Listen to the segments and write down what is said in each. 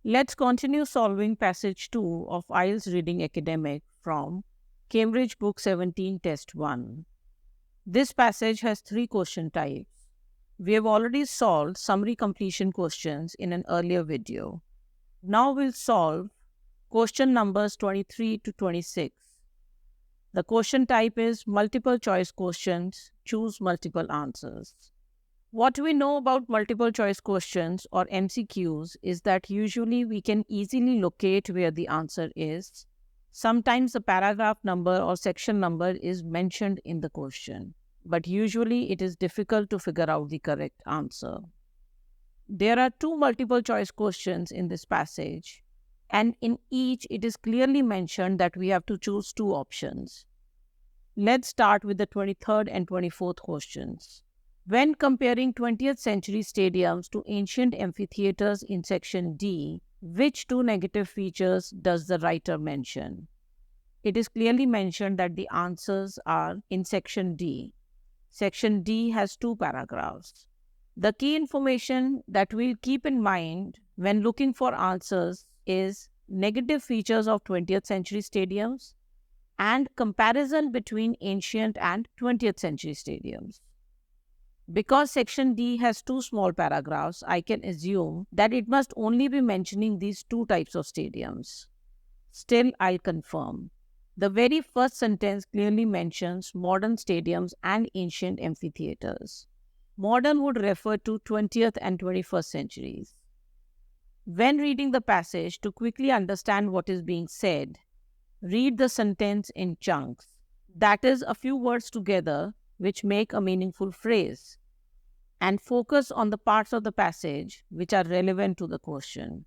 Let's continue solving passage 2 of IELTS Reading Academic from Cambridge Book 17 Test 1. This passage has 3 question types. We have already solved summary completion questions in an earlier video. Now we'll solve question numbers 23 to 26. The question type is multiple choice questions. Choose multiple answers. What we know about multiple choice questions or MCQs is that usually we can easily locate where the answer is. Sometimes the paragraph number or section number is mentioned in the question, but usually it is difficult to figure out the correct answer. There are 2 multiple choice questions in this passage, and in each it is clearly mentioned that we have to choose 2 options. Let's start with the 23rd and 24th questions. When comparing 20th century stadiums to ancient amphitheaters in section D, which 2 negative features does the writer mention? It is clearly mentioned that the answers are in section D. Section D has 2 paragraphs. The key information that we'll keep in mind when looking for answers is negative features of 20th century stadiums and comparison between ancient and 20th century stadiums. Because section D has 2 small paragraphs, I can assume that it must only be mentioning these 2 types of stadiums. Still, I'll confirm. The very first sentence clearly mentions modern stadiums and ancient amphitheaters. Modern would refer to 20th and 21st centuries. When reading the passage, to quickly understand what is being said, read the sentence in chunks. That is, a few words together which make a meaningful phrase, and focus on the parts of the passage which are relevant to the question.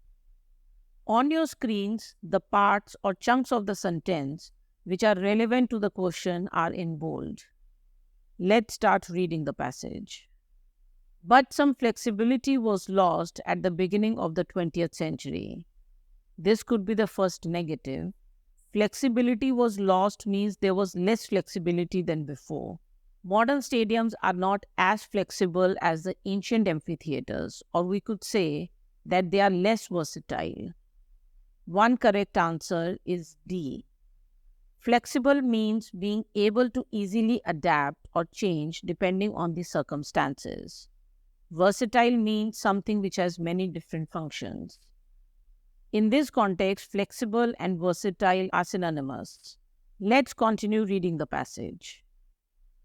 On your screens, the parts or chunks of the sentence which are relevant to the question are in bold. Let's start reading the passage. But some flexibility was lost at the beginning of the 20th century. This could be the first negative. Flexibility was lost means there was less flexibility than before. Modern stadiums are not as flexible as the ancient amphitheaters, or we could say that they are less versatile. One correct answer is D. Flexible means being able to easily adapt or change depending on the circumstances. Versatile means something which has many different functions. In this context, flexible and versatile are synonymous. Let's continue reading the passage.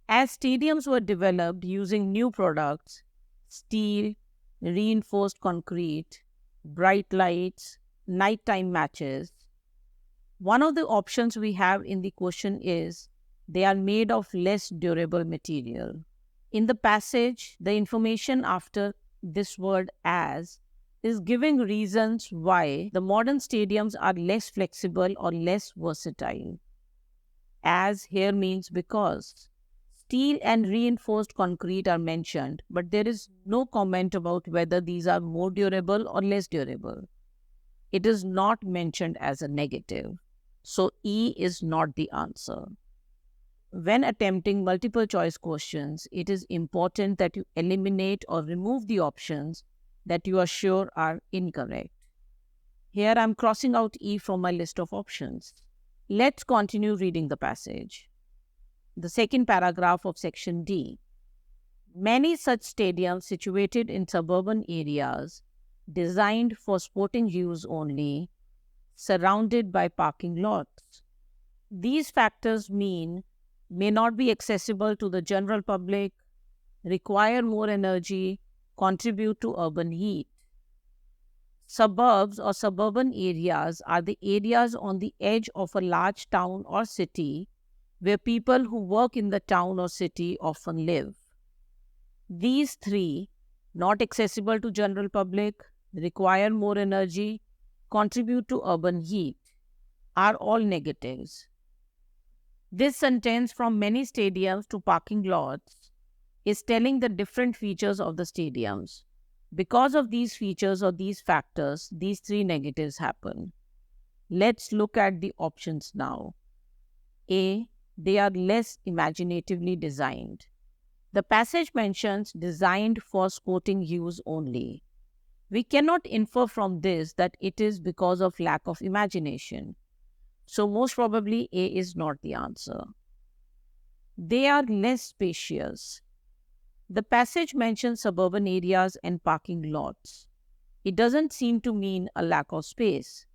As stadiums were developed using new products, steel, reinforced concrete, bright lights, nighttime matches, one of the options we have in the question is they are made of less durable material. In the passage, the information after this word as is giving reasons why the modern stadiums are less flexible or less versatile. As here means because. Steel and reinforced concrete are mentioned, but there is no comment about whether these are more durable or less durable. It is not mentioned as a negative, so E is not the answer. When attempting multiple choice questions, it is important that you eliminate or remove the options that you are sure are incorrect. Here I am crossing out E from my list of options. Let's continue reading the passage. The second paragraph of section D. Many such stadiums situated in suburban areas, designed for sporting use only, surrounded by parking lots. These factors may not be accessible to the general public, require more energy, contribute to urban heat. Suburbs or suburban areas are the areas on the edge of a large town or city where people who work in the town or city often live. These 3, not accessible to general public, require more energy, contribute to urban heat, are all negatives. This sentence from many stadiums to parking lots is telling the different features of the stadiums. Because of these features or these factors, these 3 negatives happen. Let's look at the options now. A. They are less imaginatively designed. The passage mentions designed for sporting use only. We cannot infer from this that it is because of lack of imagination. So most probably A is not the answer. They are less spacious. The passage mentions suburban areas and parking lots. It doesn't seem to mean a lack of space.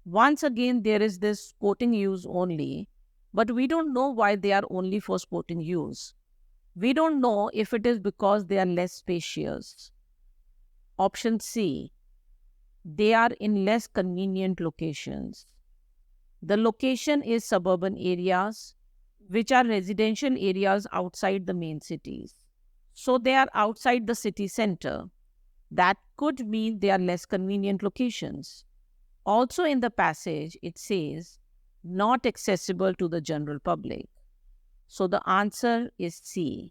Once again, there is this sporting use only, but we don't know why they are only for sporting use. We don't know if it is because they are less spacious. Option C, they are in less convenient locations. The location is suburban areas, which are residential areas outside the main cities. So they are outside the city center. That could mean they are less convenient locations. Also in the passage, it says, not accessible to the general public. So the answer is C.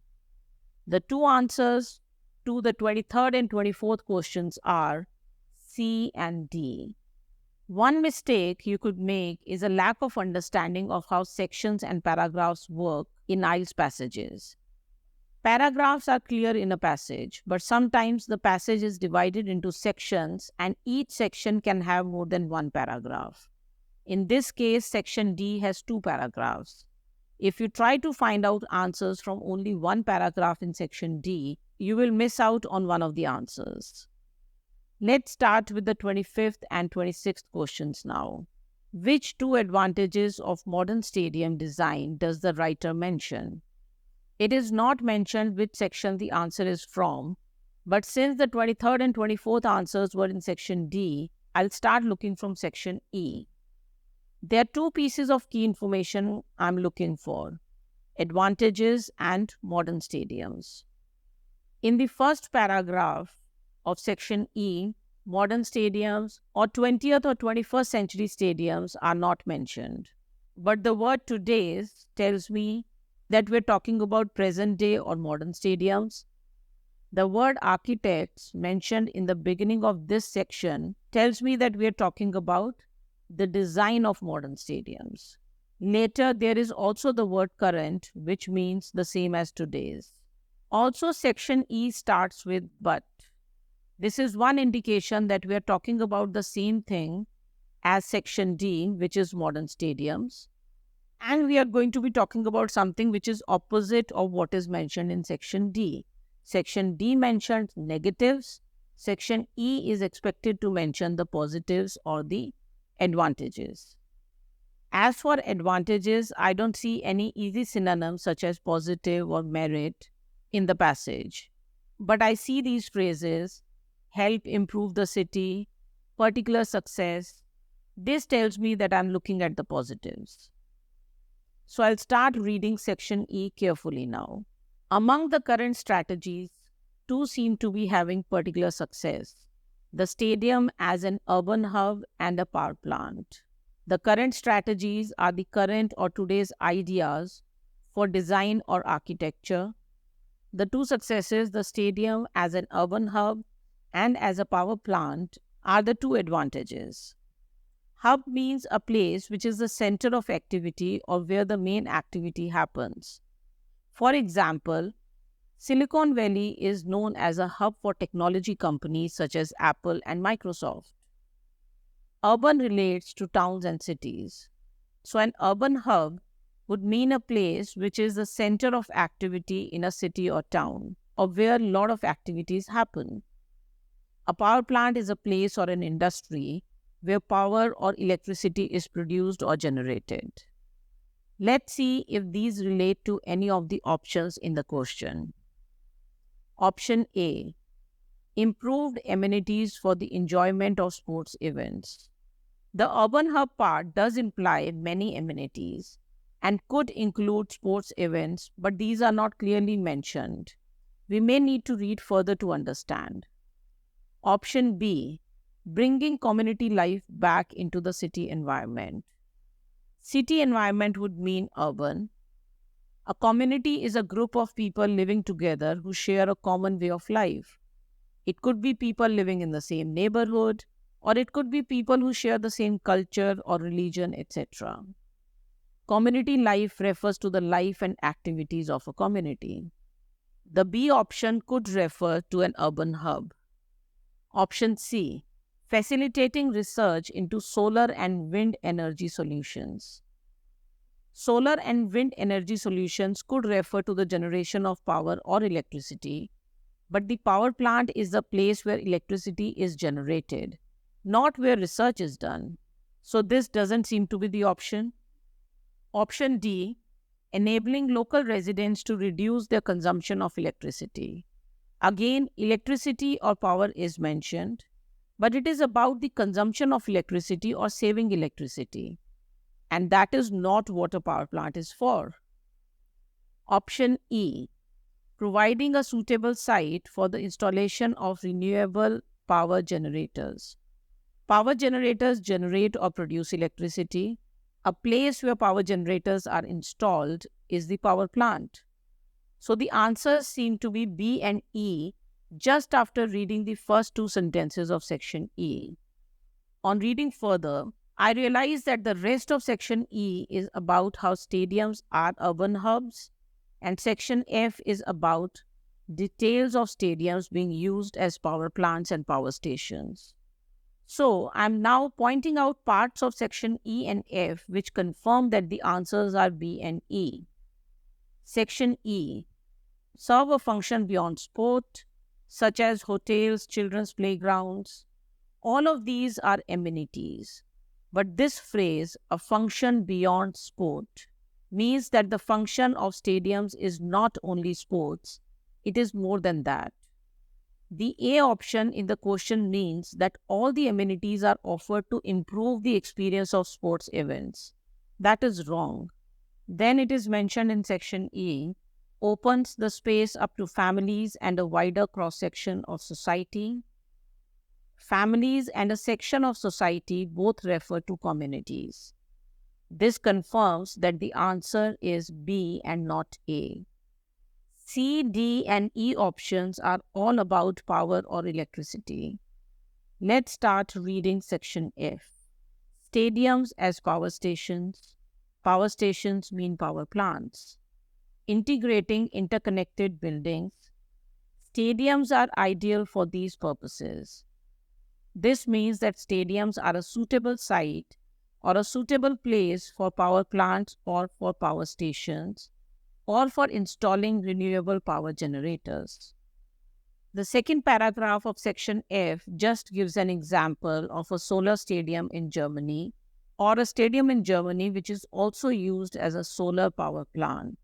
The two answers to the 23rd and 24th questions are C and D. One mistake you could make is a lack of understanding of how sections and paragraphs work in IELTS passages. Paragraphs are clear in a passage, but sometimes the passage is divided into sections and each section can have more than one paragraph. In this case, section D has two paragraphs. If you try to find out answers from only one paragraph in section D, you will miss out on one of the answers. Let's start with the 25th and 26th questions now. Which two advantages of modern stadium design does the writer mention? It is not mentioned which section the answer is from, but since the 23rd and 24th answers were in section D, I'll start looking from section E. There are two pieces of key information I'm looking for: advantages and modern stadiums. In the first paragraph of section E, modern stadiums or 20th or 21st century stadiums are not mentioned. But the word today's tells me that we're talking about present day or modern stadiums. The word architects mentioned in the beginning of this section tells me that we're talking about the design of modern stadiums. Later, there is also the word current, which means the same as today's. Also, section E starts with but. This is one indication that we are talking about the same thing as section D, which is modern stadiums. And we are going to be talking about something which is opposite of what is mentioned in section D. Section D mentioned negatives. Section E is expected to mention the positives or the advantages. As for advantages, I don't see any easy synonyms such as positive or merit in the passage. But I see these phrases: help improve the city, particular success. This tells me that I'm looking at the positives. So I'll start reading section E carefully now. Among the current strategies, two seem to be having particular success: the stadium as an urban hub and a power plant. The current strategies are the current or today's ideas for design or architecture. The two successes, the stadium as an urban hub and as a power plant, are the two advantages. Hub means a place which is the center of activity or where the main activity happens. For example, Silicon Valley is known as a hub for technology companies such as Apple and Microsoft. Urban relates to towns and cities. So an urban hub would mean a place which is the center of activity in a city or town, or where a lot of activities happen. A power plant is a place or an industry where power or electricity is produced or generated. Let's see if these relate to any of the options in the question. Option A, improved amenities for the enjoyment of sports events. The urban hub part does imply many amenities and could include sports events, but these are not clearly mentioned. We may need to read further to understand. Option B, bringing community life back into the city environment. City environment would mean urban. A community is a group of people living together who share a common way of life. It could be people living in the same neighborhood, or it could be people who share the same culture or religion, etc. Community life refers to the life and activities of a community. The B option could refer to an urban hub. Option C, facilitating research into solar and wind energy solutions. Solar and wind energy solutions could refer to the generation of power or electricity, but the power plant is the place where electricity is generated, not where research is done. So this doesn't seem to be the option. Option D, enabling local residents to reduce their consumption of electricity. Again, electricity or power is mentioned, but it is about the consumption of electricity or saving electricity. And that is not what a power plant is for. Option E, providing a suitable site for the installation of renewable power generators. Power generators generate or produce electricity. A place where power generators are installed is the power plant. So the answers seem to be B and E just after reading the first two sentences of section E. On reading further, I realized that the rest of section E is about how stadiums are urban hubs, and section F is about details of stadiums being used as power plants and power stations. So I'm now pointing out parts of section E and F which confirm that the answers are B and E. Section E, serve a function beyond sport, such as hotels, children's playgrounds. All of these are amenities. But this phrase, a function beyond sport, means that the function of stadiums is not only sports, it is more than that. The A option in the question means that all the amenities are offered to improve the experience of sports events. That is wrong. Then it is mentioned in section E, opens the space up to families and a wider cross-section of society. Families and a section of society both refer to communities. This confirms that the answer is B and not A. C, D, and E options are all about power or electricity. Let's start reading section F. Stadiums as power stations. Power stations mean power plants. Integrating interconnected buildings. Stadiums are ideal for these purposes. This means that stadiums are a suitable site or a suitable place for power plants or for power stations or for installing renewable power generators. The second paragraph of section F just gives an example of a solar stadium in Germany or a stadium in Germany which is also used as a solar power plant.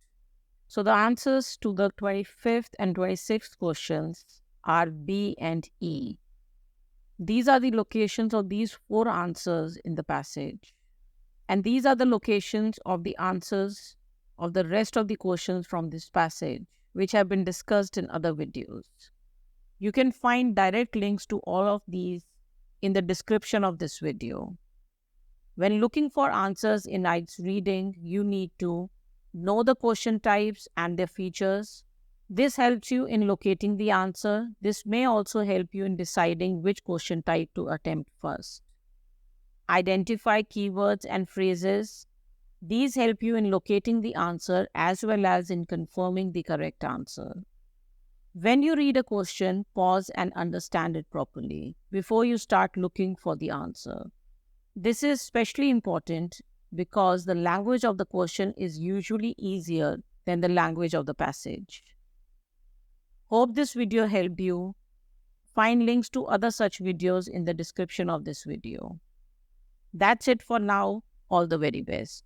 So the answers to the 25th and 26th questions are B and E. These are the locations of these four answers in the passage. And these are the locations of the answers of the rest of the questions from this passage, which have been discussed in other videos. You can find direct links to all of these in the description of this video. When looking for answers in IELTS reading, you need to know the question types and their features. This helps you in locating the answer. This may also help you in deciding which question type to attempt first. Identify keywords and phrases. These help you in locating the answer as well as in confirming the correct answer. When you read a question, pause and understand it properly before you start looking for the answer. This is especially important because the language of the question is usually easier than the language of the passage. Hope this video helped you. Find links to other such videos in the description of this video. That's it for now. All the very best.